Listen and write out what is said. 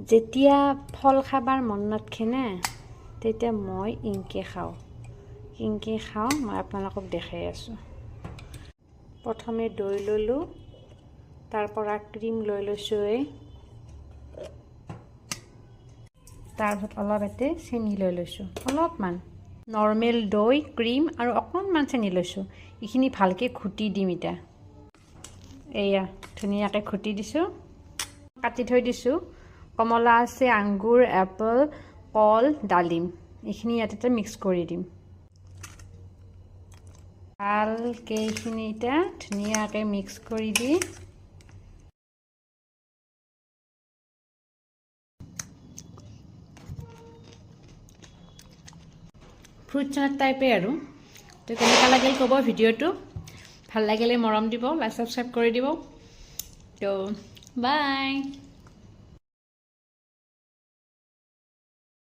যেতিয়া ফল খাবার মন নাথাকে তেতিয়া মই ইনকে খাওঁ মই আপোনালোকক দেখাই আছোঁ প্ৰথমে দৈ ললোঁ তাৰ পৰা ক্ৰীম লৈ লৈছোঁ তাৰপিছত অলপ এতে চেনি লৈ লৈছোঁ অলপমান নৰ্মেল দৈ ক্ৰীম আৰু অকণমান চেনি লৈছোঁ এইখিনি ভালকৈ ঘুটি দিম এতিয়া এয়া ধুনীয়াকৈ ঘুটি দিছোঁ কাটি থৈ দিছোঁ কমলা আছে আঙ্গুৰ এপল কল ডালিম এইখিনি ইয়াতে মিক্স কৰি দিম ভালকৈ এইখিনি এতিয়া ধুনীয়াকৈ মিক্স কৰি দি ফ্ৰুট চালাড টাইপে আৰু তো কেনেকুৱা লাগিল ক'ব ভিডিঅ'টো ভাল লাগিলে মৰম দিব লাইক সাবস্ক্ৰাইব কৰি দিব তো বাই